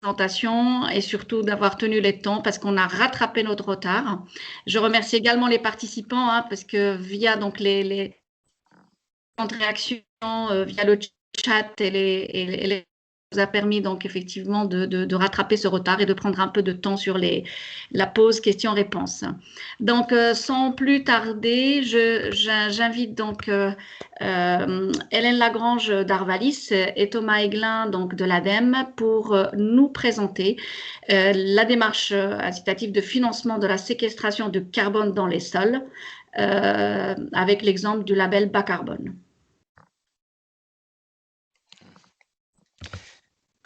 présentation et surtout d'avoir tenu les temps parce qu'on a rattrapé notre retard. Je remercie également les participants parce que via donc les réactions, via le chat et nous a permis donc effectivement de rattraper ce retard et de prendre un peu de temps sur la pause questions-réponses. Donc, sans plus tarder, j'invite donc Hélène Lagrange d'Arvalis et Thomas Aiglin donc de l'ADEME pour nous présenter la démarche incitative de financement de la séquestration de carbone dans les sols avec l'exemple du label bas carbone.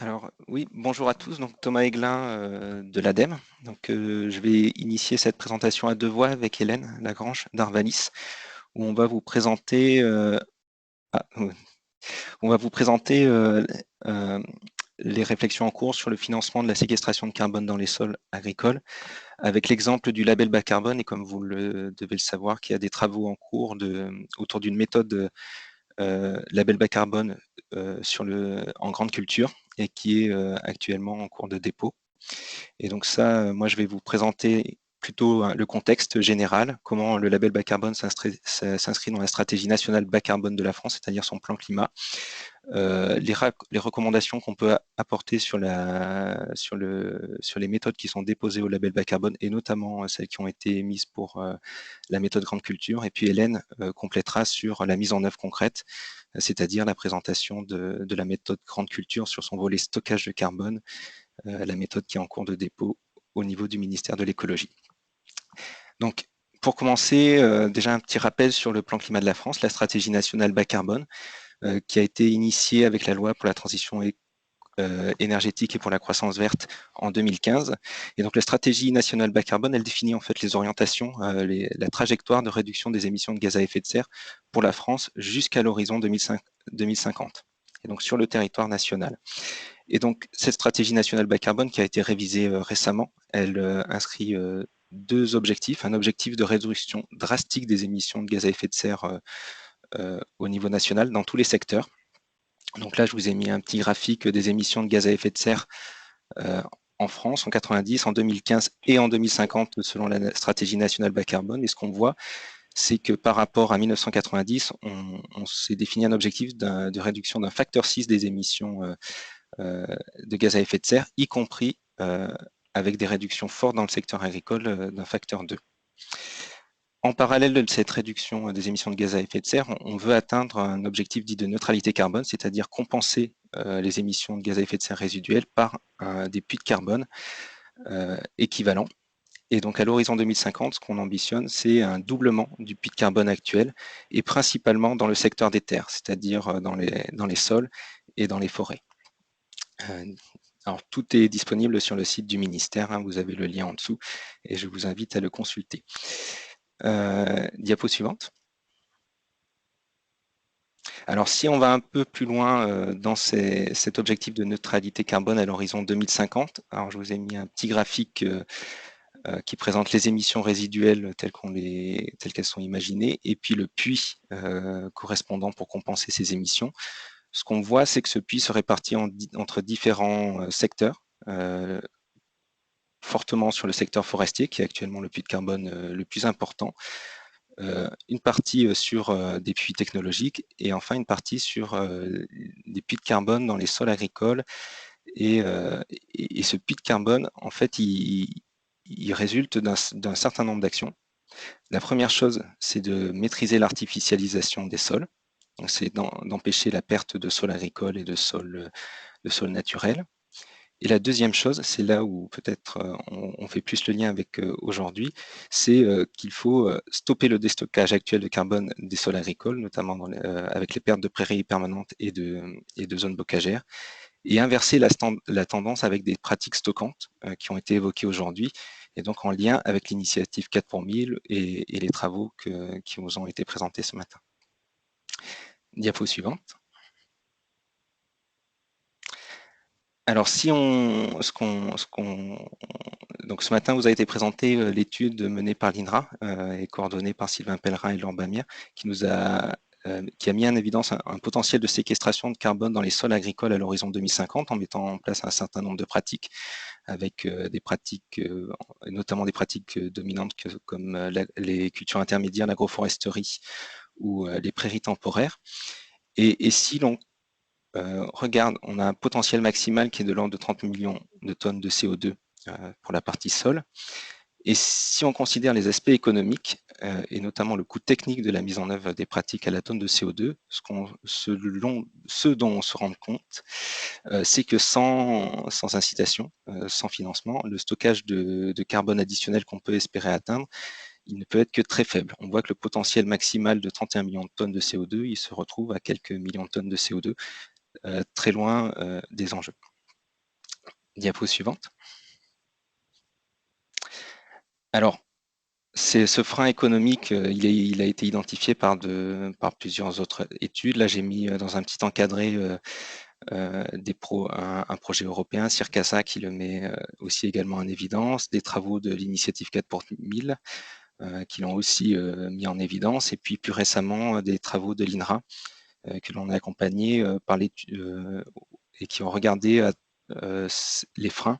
Alors oui, bonjour à tous, donc Thomas Aiglin de l'ADEME. Donc je vais initier cette présentation à deux voix avec Hélène Lagrange d'Arvalis, où on va vous présenter, les réflexions en cours sur le financement de la séquestration de carbone dans les sols agricoles, avec l'exemple du label bas carbone, et comme vous devez le savoir, qu'il y a des travaux en cours autour d'une méthode label bas carbone en grande culture et qui est actuellement en cours de dépôt. Et donc ça, moi je vais vous présenter plutôt le contexte général, comment le label bas carbone s'inscrit dans la stratégie nationale bas carbone de la France, c'est-à-dire son plan climat, les recommandations qu'on peut apporter sur les méthodes qui sont déposées au label bas carbone, et notamment celles qui ont été émises pour la méthode grande culture. Et puis Hélène complétera sur la mise en œuvre concrète, c'est-à-dire la présentation de la méthode grande culture sur son volet stockage de carbone, la méthode qui est en cours de dépôt au niveau du ministère de l'écologie. Donc, pour commencer, déjà un petit rappel sur le plan climat de la France, la stratégie nationale bas carbone, qui a été initiée avec la loi pour la transition énergétique et pour la croissance verte en 2015. Et donc la stratégie nationale bas carbone, elle définit en fait les orientations, la trajectoire de réduction des émissions de gaz à effet de serre pour la France jusqu'à l'horizon 2050, et donc sur le territoire national. Et donc cette stratégie nationale bas carbone qui a été révisée récemment, elle inscrit deux objectifs, un objectif de réduction drastique des émissions de gaz à effet de serre au niveau national dans tous les secteurs. Donc là, je vous ai mis un petit graphique des émissions de gaz à effet de serre en France en 90, en 2015 et en 2050 selon la stratégie nationale bas carbone. Et ce qu'on voit, c'est que par rapport à 1990, on s'est défini un objectif de réduction d'un facteur 6 des émissions de gaz à effet de serre, y compris avec des réductions fortes dans le secteur agricole d'un facteur 2. En parallèle de cette réduction des émissions de gaz à effet de serre, on veut atteindre un objectif dit de neutralité carbone, c'est-à-dire compenser les émissions de gaz à effet de serre résiduelles par des puits de carbone équivalents. Et donc à l'horizon 2050, ce qu'on ambitionne, c'est un doublement du puits de carbone actuel, et principalement dans le secteur des terres, c'est-à-dire dans les sols et dans les forêts. Alors tout est disponible sur le site du ministère, vous avez le lien en dessous, et je vous invite à le consulter. Diapo suivante. Alors si on va un peu plus loin dans cet objectif de neutralité carbone à l'horizon 2050, alors je vous ai mis un petit graphique qui présente les émissions résiduelles telles qu'elles sont imaginées, et puis le puits correspondant pour compenser ces émissions. Ce qu'on voit, c'est que ce puits se répartit entre différents secteurs, fortement sur le secteur forestier, qui est actuellement le puits de carbone le plus important, une partie sur des puits technologiques, et enfin une partie sur des puits de carbone dans les sols agricoles. Et ce puits de carbone, en fait, il résulte d'un certain nombre d'actions. La première chose, c'est de maîtriser l'artificialisation des sols. C'est d'empêcher la perte de sol agricole et de sol naturel. Et la deuxième chose, c'est là où peut-être on fait plus le lien avec aujourd'hui, c'est qu'il faut stopper le déstockage actuel de carbone des sols agricoles, notamment avec les pertes de prairies permanentes et de zones bocagères, et inverser la tendance avec des pratiques stockantes qui ont été évoquées aujourd'hui, et donc en lien avec l'initiative 4 pour 1000 et les travaux qui vous ont été présentés ce matin. Diapo suivante. Alors si donc ce matin vous a été présenté l'étude menée par l'INRA et coordonnée par Sylvain Pellerin et Laure Bamière, qui nous a qui a mis en évidence un potentiel de séquestration de carbone dans les sols agricoles à l'horizon 2050 en mettant en place un certain nombre de pratiques, avec des pratiques, notamment des pratiques dominantes comme les cultures intermédiaires, l'agroforesterie ou les prairies temporaires. Et si l'on regarde, on a un potentiel maximal qui est de l'ordre de 30 millions de tonnes de CO2 pour la partie sol. Et si on considère les aspects économiques, et notamment le coût technique de la mise en œuvre des pratiques à la tonne de CO2, ce dont on se rend compte, c'est que sans incitation, sans financement, le stockage de carbone additionnel qu'on peut espérer atteindre, il ne peut être que très faible. On voit que le potentiel maximal de 31 millions de tonnes de CO2, il se retrouve à quelques millions de tonnes de CO2, très loin des enjeux. Diapo suivante. Alors, ce frein économique, il a été identifié par plusieurs autres études. Là, j'ai mis dans un petit encadré un projet européen, Circasa, qui le met aussi également en évidence, des travaux de l'initiative 4 pour 1000 qui l'ont aussi mis en évidence, et puis plus récemment des travaux de l'INRA que l'on a accompagnés par l'étude et qui ont regardé les freins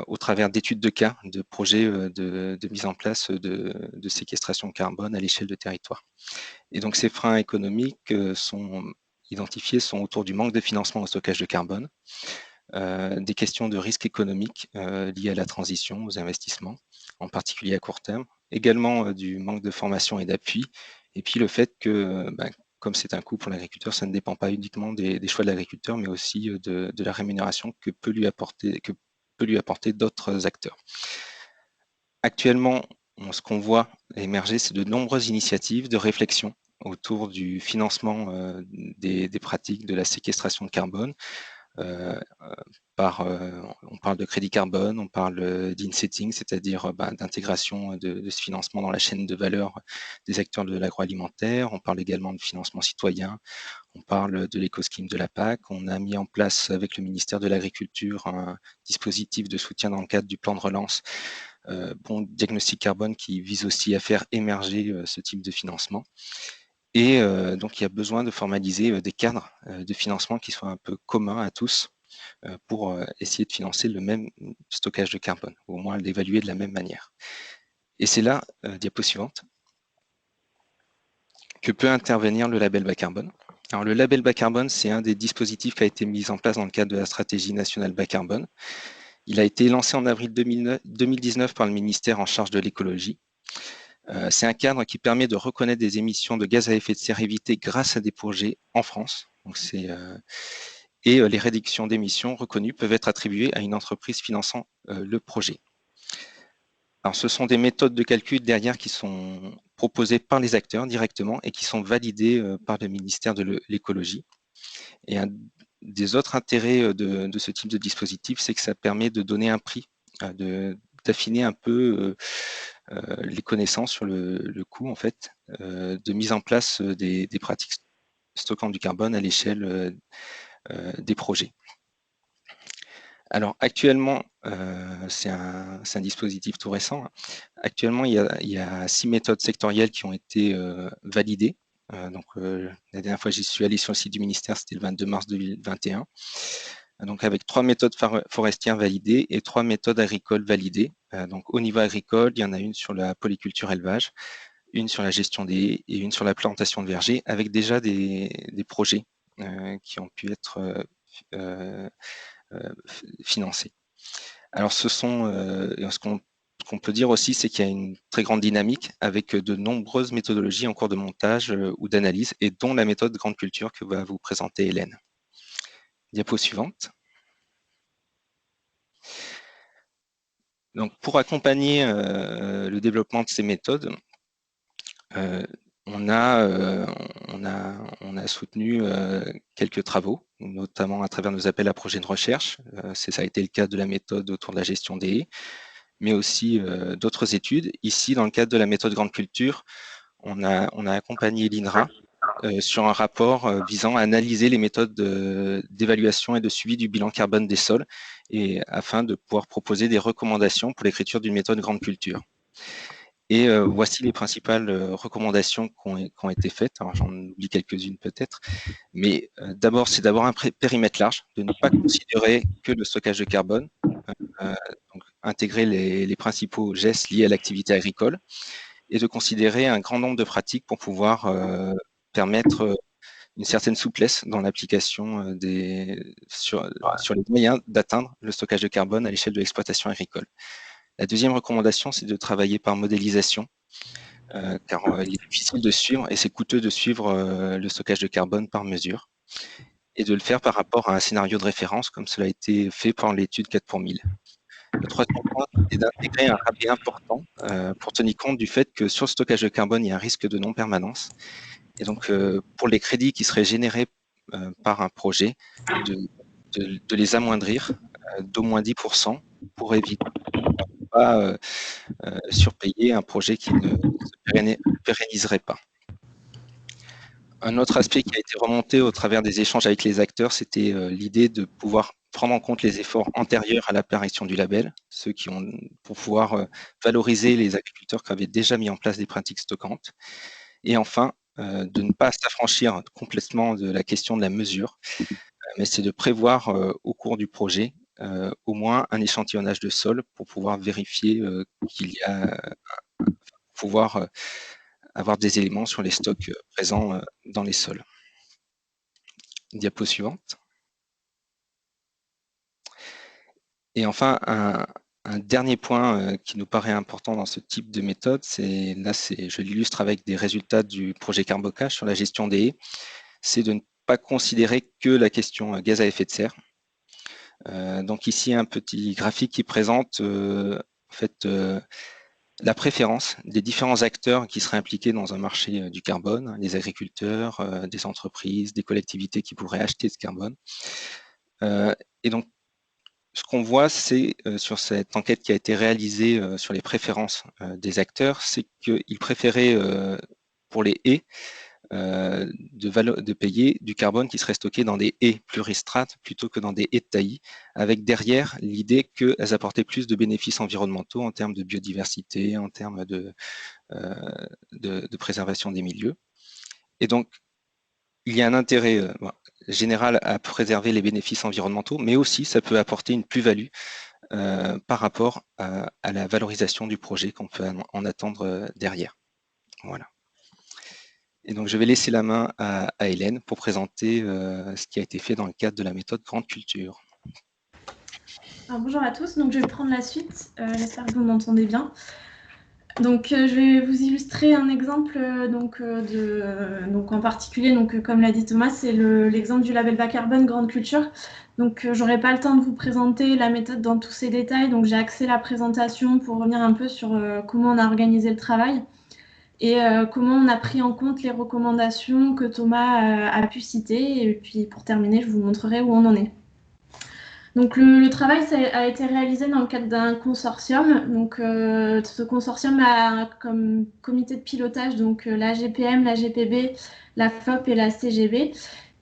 au travers d'études de cas, de projets de mise en place de séquestration de carbone à l'échelle de territoire. Et donc ces freins économiques sont identifiés sont autour du manque de financement au stockage de carbone, des questions de risque économique liées à la transition, aux investissements, en particulier à court terme, également du manque de formation et d'appui, et puis le fait que, comme c'est un coût pour l'agriculteur, ça ne dépend pas uniquement des choix de l'agriculteur, mais aussi de la rémunération que peut lui apporter d'autres acteurs. Actuellement, ce qu'on voit émerger, c'est de nombreuses initiatives de réflexion autour du financement des pratiques de la séquestration de carbone. On parle de crédit carbone, on parle d'insetting, c'est-à-dire d'intégration de ce financement dans la chaîne de valeur des acteurs de l'agroalimentaire. On parle également de financement citoyen, on parle de l'éco-scheme de la PAC. On a mis en place avec le ministère de l'Agriculture un dispositif de soutien dans le cadre du plan de relance, bon diagnostic carbone, qui vise aussi à faire émerger ce type de financement. Et donc, il y a besoin de formaliser des cadres de financement qui soient un peu communs à tous pour essayer de financer le même stockage de carbone, ou au moins l'évaluer de la même manière. Et c'est là, diapo suivante, que peut intervenir le label bas carbone. Alors, le label bas carbone, c'est un des dispositifs qui a été mis en place dans le cadre de la stratégie nationale bas carbone. Il a été lancé en avril 2019 par le ministère en charge de l'écologie. C'est un cadre qui permet de reconnaître des émissions de gaz à effet de serre évitées grâce à des projets en France. Donc les réductions d'émissions reconnues peuvent être attribuées à une entreprise finançant le projet. Alors, ce sont des méthodes de calcul derrière qui sont proposées par les acteurs directement et qui sont validées par le ministère de l'écologie. Et un des autres intérêts de ce type de dispositif, c'est que ça permet de donner un prix, d'affiner un peu les connaissances sur le coût en fait, de mise en place des pratiques stockant du carbone à l'échelle des projets. Alors actuellement, c'est un dispositif tout récent. Actuellement, il y a 6 méthodes sectorielles qui ont été validées. La dernière fois j'y suis allé sur le site du ministère, c'était le 22 mars 2021. Donc avec 3 méthodes forestières validées et 3 méthodes agricoles validées. Donc au niveau agricole, il y en a une sur la polyculture élevage, une sur la gestion des haies et une sur la plantation de vergers, avec déjà des projets qui ont pu être financés. Alors ce qu'on peut dire aussi, c'est qu'il y a une très grande dynamique avec de nombreuses méthodologies en cours de montage ou d'analyse, et dont la méthode grande culture que va vous présenter Hélène. Diapo suivante. Donc, pour accompagner le développement de ces méthodes, on a soutenu quelques travaux, notamment à travers nos appels à projets de recherche. Ça a été le cas de la méthode autour de la gestion des haies, mais aussi d'autres études. Ici, dans le cadre de la méthode grande culture, on a accompagné l'INRA sur un rapport visant à analyser les méthodes d'évaluation et de suivi du bilan carbone des sols, et afin de pouvoir proposer des recommandations pour l'écriture d'une méthode grande culture. Et voici les principales recommandations qui ont été faites. Alors j'en oublie quelques-unes peut-être, mais d'abord c'est d'avoir un périmètre large, de ne pas considérer que le stockage de carbone, donc intégrer les principaux gestes liés à l'activité agricole, et de considérer un grand nombre de pratiques pour pouvoir permettre une certaine souplesse dans l'application sur les moyens d'atteindre le stockage de carbone à l'échelle de l'exploitation agricole. La deuxième recommandation, c'est de travailler par modélisation, car il est difficile de suivre et c'est coûteux de suivre le stockage de carbone par mesure, et de le faire par rapport à un scénario de référence, comme cela a été fait par l'étude 4 pour 1000. Le troisième point, c'est d'intégrer un rabais important pour tenir compte du fait que sur le stockage de carbone, il y a un risque de non-permanence. Et donc, pour les crédits qui seraient générés par un projet, de les amoindrir d'au moins 10% pour éviter de ne pas surpayer un projet qui ne se pérenniserait pas. Un autre aspect qui a été remonté au travers des échanges avec les acteurs, c'était l'idée de pouvoir prendre en compte les efforts antérieurs à l'apparition du label, pour pouvoir valoriser les agriculteurs qui avaient déjà mis en place des pratiques stockantes. Et enfin, de ne pas s'affranchir complètement de la question de la mesure, mais c'est de prévoir au cours du projet au moins un échantillonnage de sol pour pouvoir vérifier pouvoir avoir des éléments sur les stocks présents dans les sols. Diapo suivante. Et enfin, un dernier point qui nous paraît important dans ce type de méthode, je l'illustre avec des résultats du projet Carbocage sur la gestion des haies, c'est de ne pas considérer que la question gaz à effet de serre. Donc ici, un petit graphique qui présente en fait la préférence des différents acteurs qui seraient impliqués dans un marché du carbone, les agriculteurs, des entreprises, des collectivités qui pourraient acheter ce carbone. Et donc, ce qu'on voit, c'est sur cette enquête qui a été réalisée sur les préférences des acteurs, c'est qu'ils préféraient pour les haies de payer du carbone qui serait stocké dans des haies plus restreintes plutôt que dans des haies de taillis, avec derrière l'idée qu'elles apportaient plus de bénéfices environnementaux en termes de biodiversité, en termes de préservation des milieux. Et donc, il y a un intérêt général à préserver les bénéfices environnementaux, mais aussi ça peut apporter une plus-value par rapport à la valorisation du projet qu'on peut en attendre derrière. Voilà. Et donc, je vais laisser la main à Hélène pour présenter ce qui a été fait dans le cadre de la méthode Grande Culture. Alors, bonjour à tous, donc je vais prendre la suite, j'espère que vous m'entendez bien. Donc, je vais vous illustrer un exemple donc en particulier, comme l'a dit Thomas, c'est l'exemple du label bas carbone Grande Culture. Donc, j'aurai pas le temps de vous présenter la méthode dans tous ses détails, donc j'ai axé la présentation pour revenir un peu sur comment on a organisé le travail et comment on a pris en compte les recommandations que Thomas a pu citer. Et puis, pour terminer, je vous montrerai où on en est. Donc le travail a été réalisé dans le cadre d'un consortium. Donc ce consortium a comme comité de pilotage donc la GPM, la GPB, la FOP et la CGB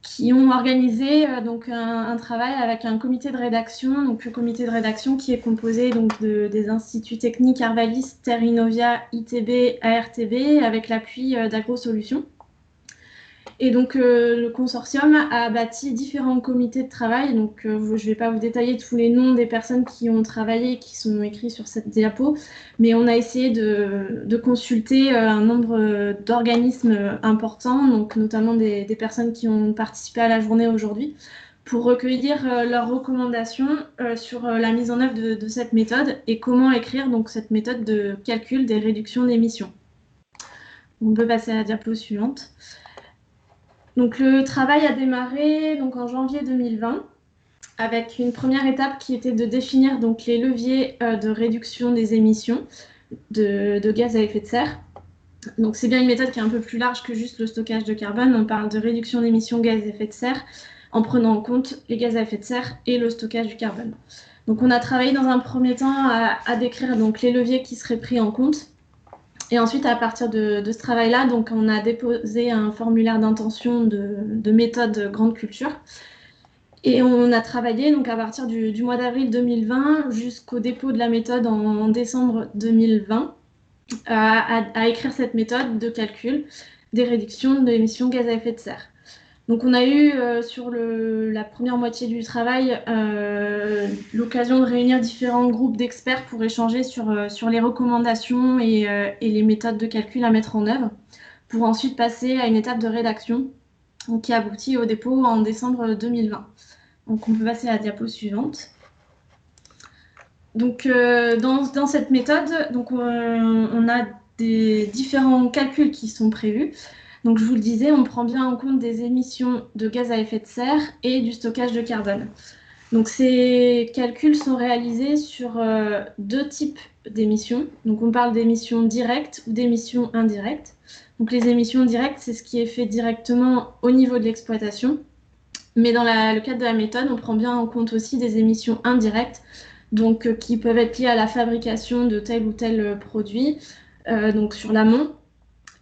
qui ont organisé donc un travail avec un comité de rédaction. Donc le comité de rédaction qui est composé donc des instituts techniques Arvalis, Terre Innovia, ITB, ARTB avec l'appui d'AgroSolutions. Et donc, le consortium a bâti différents comités de travail. Donc, je ne vais pas vous détailler tous les noms des personnes qui ont travaillé, qui sont écrits sur cette diapo, mais on a essayé de consulter un nombre d'organismes importants, donc notamment des personnes qui ont participé à la journée aujourd'hui, pour recueillir leurs recommandations sur la mise en œuvre de cette méthode et comment écrire donc, cette méthode de calcul des réductions d'émissions. On peut passer à la diapo suivante. Donc, le travail a démarré donc, en janvier 2020 avec une première étape qui était de définir donc, les leviers de réduction des émissions de gaz à effet de serre. Donc, c'est bien une méthode qui est un peu plus large que juste le stockage de carbone. On parle de réduction d'émissions gaz à effet de serre en prenant en compte les gaz à effet de serre et le stockage du carbone. Donc, on a travaillé dans un premier temps à décrire donc, les leviers qui seraient pris en compte. Et ensuite, à partir de ce travail-là, donc, on a déposé un formulaire d'intention de méthode Grande Culture. Et on a travaillé donc, à partir du mois d'avril 2020 jusqu'au dépôt de la méthode en décembre 2020. à écrire cette méthode de calcul des réductions d'émissions de gaz à effet de serre. Donc on a eu sur la première moitié du travail l'occasion de réunir différents groupes d'experts pour échanger sur les recommandations et les méthodes de calcul à mettre en œuvre, pour ensuite passer à une étape de rédaction qui aboutit au dépôt en décembre 2020. Donc on peut passer à la diapo suivante. Donc dans cette méthode, donc, on a des différents calculs qui sont prévus. Donc je vous le disais, on prend bien en compte des émissions de gaz à effet de serre et du stockage de carbone. Donc ces calculs sont réalisés sur deux types d'émissions. Donc on parle d'émissions directes ou d'émissions indirectes. Donc les émissions directes, c'est ce qui est fait directement au niveau de l'exploitation. Mais dans le cadre de la méthode, on prend bien en compte aussi des émissions indirectes, donc qui peuvent être liées à la fabrication de tel ou tel produit, donc sur l'amont,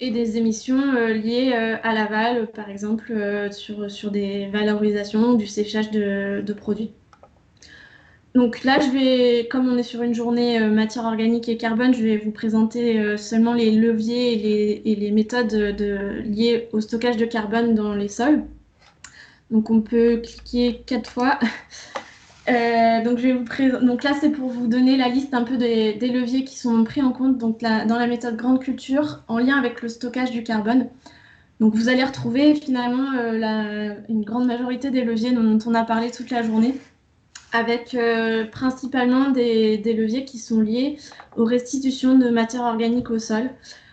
et des émissions liées à l'aval, par exemple sur des valorisations ou du séchage de produits. Donc là, comme on est sur une journée matière organique et carbone, je vais vous présenter seulement les leviers et les méthodes liées au stockage de carbone dans les sols. Donc on peut cliquer 4 fois. Donc là, c'est pour vous donner la liste un peu des leviers qui sont pris en compte donc dans la méthode grande culture en lien avec le stockage du carbone. Donc vous allez retrouver finalement une grande majorité des leviers dont on a parlé toute la journée, avec principalement des leviers qui sont liés aux restitutions de matière organique au sol.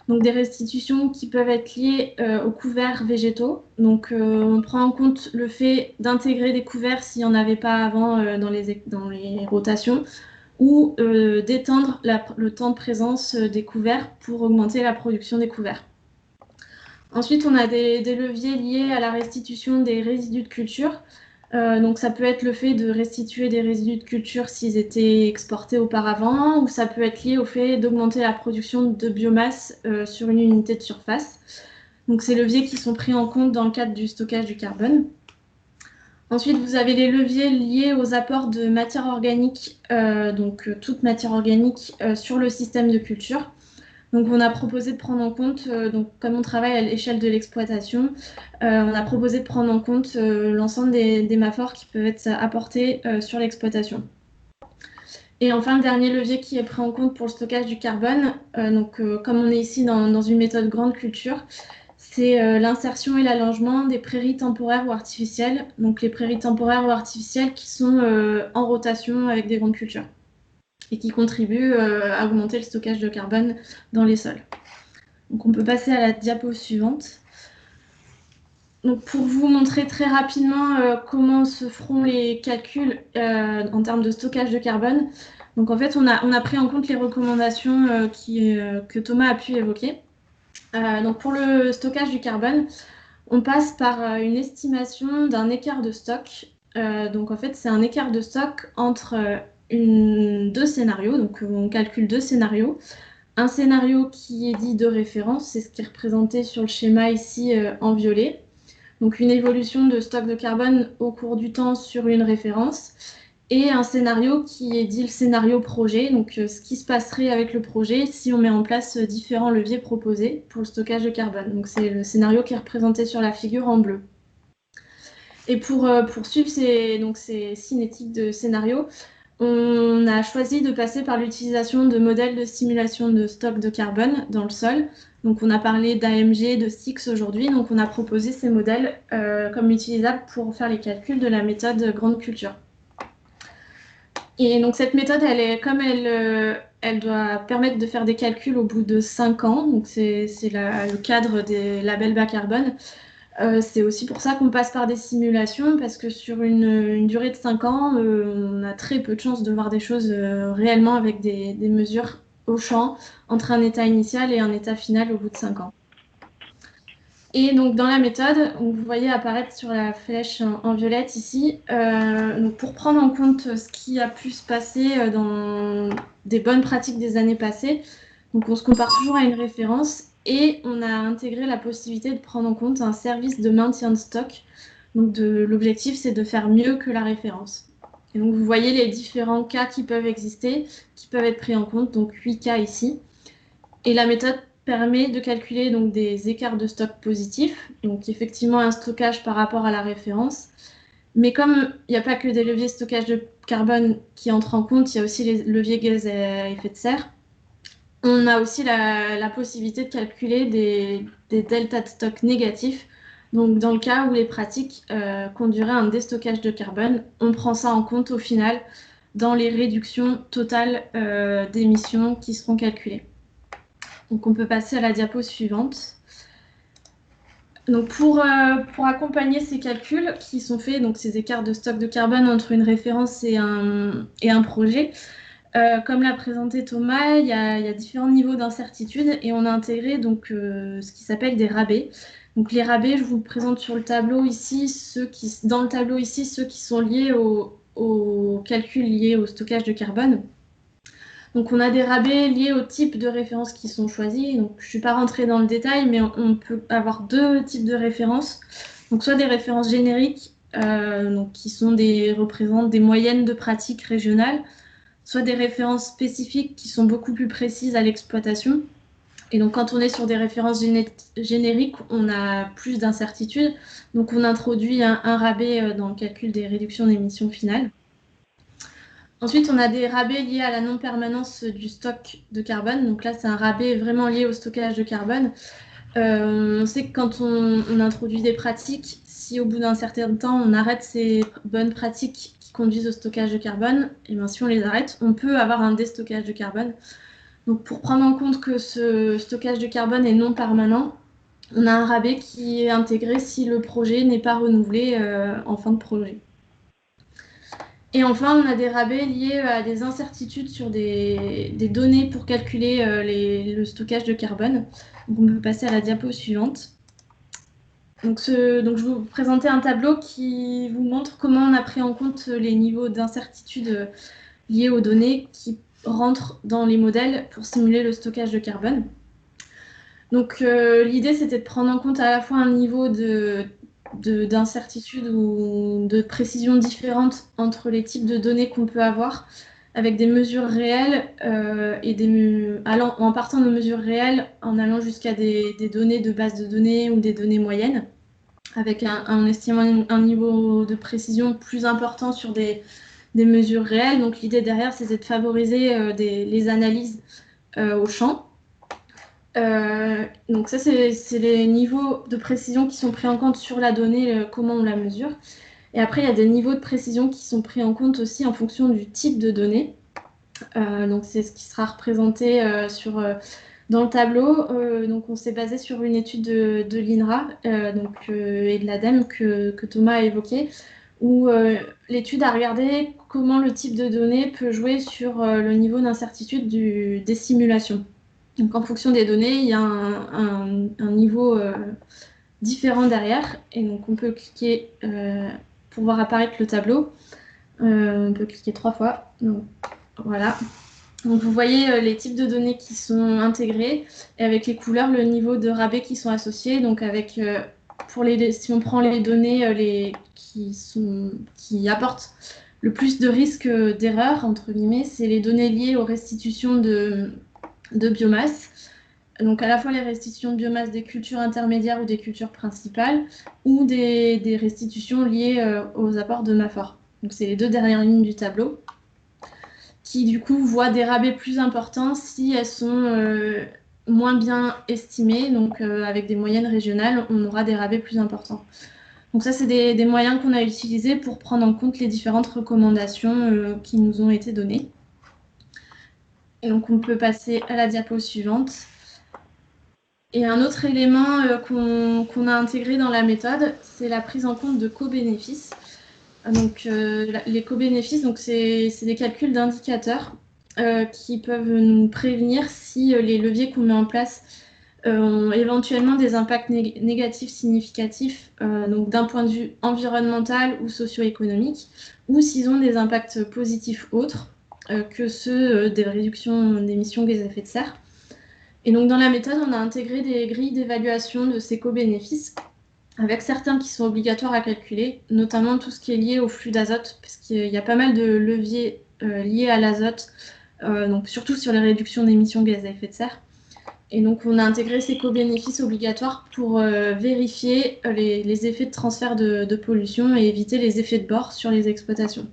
Donc des restitutions qui peuvent être liées aux couverts végétaux. Donc on prend en compte le fait d'intégrer des couverts s'il n'y en avait pas avant dans les rotations, ou d'étendre le temps de présence des couverts pour augmenter la production des couverts. Ensuite, on a des leviers liés à la restitution des résidus de culture. Donc ça peut être le fait de restituer des résidus de culture s'ils étaient exportés auparavant, ou ça peut être lié au fait d'augmenter la production de biomasse sur une unité de surface. Donc ces leviers qui sont pris en compte dans le cadre du stockage du carbone. Ensuite, vous avez les leviers liés aux apports de matière organique, donc toute matière organique sur le système de culture. Donc on a proposé de prendre en compte, donc comme on travaille à l'échelle de l'exploitation, on a proposé de prendre en compte l'ensemble des MAFOR qui peuvent être apportés sur l'exploitation. Et enfin, le dernier levier qui est pris en compte pour le stockage du carbone, comme on est ici dans une méthode grande culture, c'est l'insertion et l'allongement des prairies temporaires ou artificielles. Donc les prairies temporaires ou artificielles qui sont en rotation avec des grandes cultures et qui contribuent à augmenter le stockage de carbone dans les sols. Donc on peut passer à la diapo suivante. Donc pour vous montrer très rapidement comment se feront les calculs en termes de stockage de carbone. Donc en fait, on a pris en compte les recommandations que Thomas a pu évoquer. Donc pour le stockage du carbone, on passe par une estimation d'un écart de stock. Donc en fait, c'est un écart de stock entre deux scénarios. Donc on calcule deux scénarios. Un scénario qui est dit de référence, c'est ce qui est représenté sur le schéma ici en violet. Donc une évolution de stock de carbone au cours du temps sur une référence. Et un scénario qui est dit le scénario projet, donc ce qui se passerait avec le projet si on met en place différents leviers proposés pour le stockage de carbone. Donc c'est le scénario qui est représenté sur la figure en bleu. Et pour suivre ces cinétiques de scénarios, on a choisi de passer par l'utilisation de modèles de simulation de stock de carbone dans le sol. Donc on a parlé d'AMG, de STIX aujourd'hui, donc on a proposé ces modèles comme utilisables pour faire les calculs de la méthode grande culture. Et donc cette méthode, elle doit permettre de faire des calculs au bout de 5 ans, donc c'est le cadre des labels bas carbone. C'est aussi pour ça qu'on passe par des simulations, parce que sur une durée de 5 ans, on a très peu de chances de voir des choses réellement avec des mesures au champ entre un état initial et un état final au bout de 5 ans. Et donc dans la méthode, vous voyez apparaître sur la flèche en violette ici, donc pour prendre en compte ce qui a pu se passer dans des bonnes pratiques des années passées, donc on se compare toujours à une référence et on a intégré la possibilité de prendre en compte un service de maintien de stock. Donc l'objectif, c'est de faire mieux que la référence. Et donc vous voyez les différents cas qui peuvent exister, qui peuvent être pris en compte, donc 8 cas ici. Et la méthode permet de calculer donc des écarts de stock positifs, donc effectivement un stockage par rapport à la référence. Mais comme il n'y a pas que des leviers stockage de carbone qui entrent en compte, il y a aussi les leviers gaz à effet de serre. On a aussi la possibilité de calculer des deltas de stock négatifs. Donc, dans le cas où les pratiques conduiraient à un déstockage de carbone, on prend ça en compte au final dans les réductions totales d'émissions qui seront calculées. Donc, on peut passer à la diapo suivante. Donc, pour accompagner ces calculs qui sont faits, donc ces écarts de stock de carbone entre une référence et un projet, comme l'a présenté Thomas, il y a différents niveaux d'incertitude et on a intégré donc, ce qui s'appelle des rabais. Donc les rabais, je vous présente sur le tableau ici, ceux qui sont liés au calcul lié au stockage de carbone. Donc on a des rabais liés au type de références qui sont choisis. Donc je ne suis pas rentrée dans le détail, mais on peut avoir deux types de références. Donc soit des références génériques, donc qui représentent des moyennes de pratiques régionales, soit des références spécifiques qui sont beaucoup plus précises à l'exploitation. Et donc, quand on est sur des références génériques, on a plus d'incertitudes. Donc, on introduit un rabais dans le calcul des réductions d'émissions finales. Ensuite, on a des rabais liés à la non-permanence du stock de carbone. Donc là, c'est un rabais vraiment lié au stockage de carbone. On sait que quand on introduit des pratiques, si au bout d'un certain temps, on arrête ces bonnes pratiques qui conduisent au stockage de carbone, et bien si on les arrête, on peut avoir un déstockage de carbone. Donc pour prendre en compte que ce stockage de carbone est non permanent, on a un rabais qui est intégré si le projet n'est pas renouvelé en fin de projet. Et enfin, on a des rabais liés à des incertitudes sur des données pour calculer le stockage de carbone. Donc on peut passer à la diapo suivante. Donc je vais vous présenter un tableau qui vous montre comment on a pris en compte les niveaux d'incertitude liés aux données qui rentrent dans les modèles pour simuler le stockage de carbone. Donc l'idée, c'était de prendre en compte à la fois un niveau d'incertitude ou de précision différente entre les types de données qu'on peut avoir, avec des mesures réelles en partant de mesures réelles, en allant jusqu'à des données de base de données ou des données moyennes, avec en estimant un niveau de précision plus important sur des mesures réelles. Donc l'idée derrière, c'était de favoriser les analyses au champ. Donc ça, c'est les niveaux de précision qui sont pris en compte sur la donnée, comment on la mesure. Et après, il y a des niveaux de précision qui sont pris en compte aussi en fonction du type de données. Donc c'est ce qui sera représenté dans le tableau. Donc on s'est basé sur une étude de l'INRA et de l'ADEME que Thomas a évoqué, où l'étude a regardé comment le type de données peut jouer sur le niveau d'incertitude des simulations. Donc en fonction des données, il y a un niveau différent derrière. Et donc on peut cliquer pour voir apparaître le tableau. On peut cliquer 3 fois. Donc, voilà. Donc vous voyez les types de données qui sont intégrés et avec les couleurs, le niveau de rabais qui sont associés. Donc avec, si on prend les données qui apportent le plus de risques d'erreur, entre guillemets, c'est les données liées aux restitutions de biomasse. Donc à la fois les restitutions de biomasse des cultures intermédiaires ou des cultures principales, ou des restitutions liées aux apports de Mafor. Donc c'est les deux dernières lignes du tableau, qui du coup voient des rabais plus importants si elles sont moins bien estimées. Donc avec des moyennes régionales, on aura des rabais plus importants. Donc ça, c'est des moyens qu'on a utilisés pour prendre en compte les différentes recommandations qui nous ont été données. Et donc on peut passer à la diapo suivante. Et un autre élément qu'on a intégré dans la méthode, c'est la prise en compte de co-bénéfices. Donc, les co-bénéfices, c'est des calculs d'indicateurs qui peuvent nous prévenir si les leviers qu'on met en place ont éventuellement des impacts négatifs significatifs, donc d'un point de vue environnemental ou socio-économique, ou s'ils ont des impacts positifs autres que ceux des réductions d'émissions gaz à effet de serre. Et donc, dans la méthode, on a intégré des grilles d'évaluation de ces co-bénéfices, avec certains qui sont obligatoires à calculer, notamment tout ce qui est lié au flux d'azote, parce qu'il y a pas mal de leviers liés à l'azote, donc surtout sur les réductions d'émissions gaz à effet de serre. Et donc, on a intégré ces co-bénéfices obligatoires pour vérifier les effets de transfert de pollution et éviter les effets de bord sur les exploitations.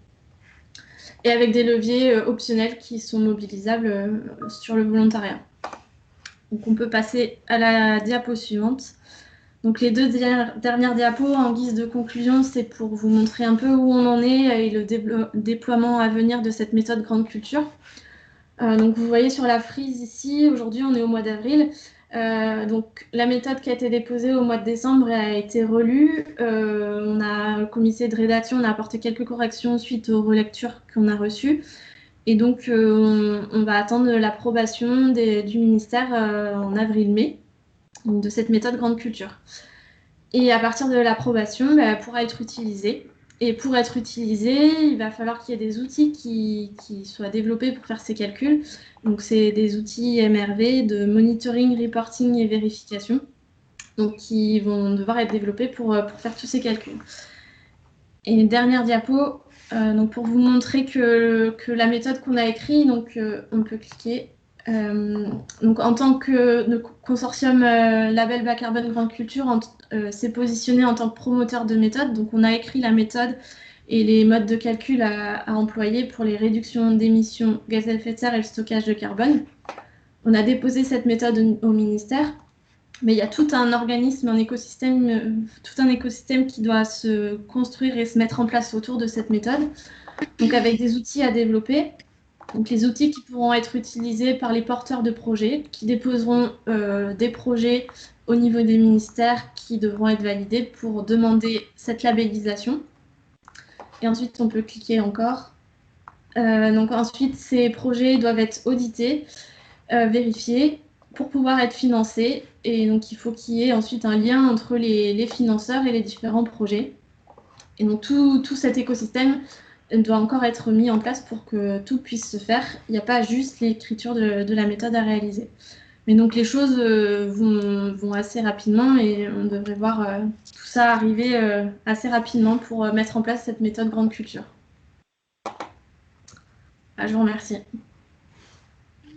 Et avec des leviers optionnels qui sont mobilisables sur le volontariat. Donc, on peut passer à la diapo suivante. Donc, les deux dernières diapos en guise de conclusion, c'est pour vous montrer un peu où on en est et le déploiement à venir de cette méthode grande culture. Donc, vous voyez sur la frise ici, aujourd'hui, on est au mois d'avril. Donc, la méthode qui a été déposée au mois de décembre a été relue. On a le comité de rédaction, on a apporté quelques corrections suite aux relectures qu'on a reçues. Et donc, on va attendre l'approbation du ministère en avril-mai de cette méthode grande culture. Et à partir de l'approbation, elle pourra être utilisée. Et pour être utilisée, il va falloir qu'il y ait des outils qui soient développés pour faire ces calculs. Donc, c'est des outils MRV de monitoring, reporting et vérification, donc qui vont devoir être développés pour faire tous ces calculs. Et une dernière diapo, donc pour vous montrer que la méthode qu'on a écrite, donc on peut cliquer. Donc en tant que consortium label bas carbone grande culture, s'est positionné en tant que promoteur de méthode. Donc on a écrit la méthode et les modes de calcul à employer pour les réductions d'émissions gaz à effet de serre et le stockage de carbone. On a déposé cette méthode au ministère. Mais il y a tout un organisme, tout un écosystème qui doit se construire et se mettre en place autour de cette méthode. Donc avec des outils à développer. Donc les outils qui pourront être utilisés par les porteurs de projets, qui déposeront des projets au niveau des ministères qui devront être validés pour demander cette labellisation. Et ensuite, on peut cliquer encore. Donc ensuite, ces projets doivent être audités, vérifiés, pour pouvoir être financés. Et donc, il faut qu'il y ait ensuite un lien entre les financeurs et les différents projets. Et donc, tout cet écosystème doit encore être mis en place pour que tout puisse se faire. Il n'y a pas juste l'écriture de la méthode à réaliser. Mais donc, les choses vont assez rapidement et on devrait voir tout ça arriver assez rapidement pour mettre en place cette méthode grande culture. Je vous remercie.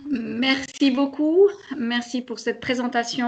Merci beaucoup. Merci pour cette présentation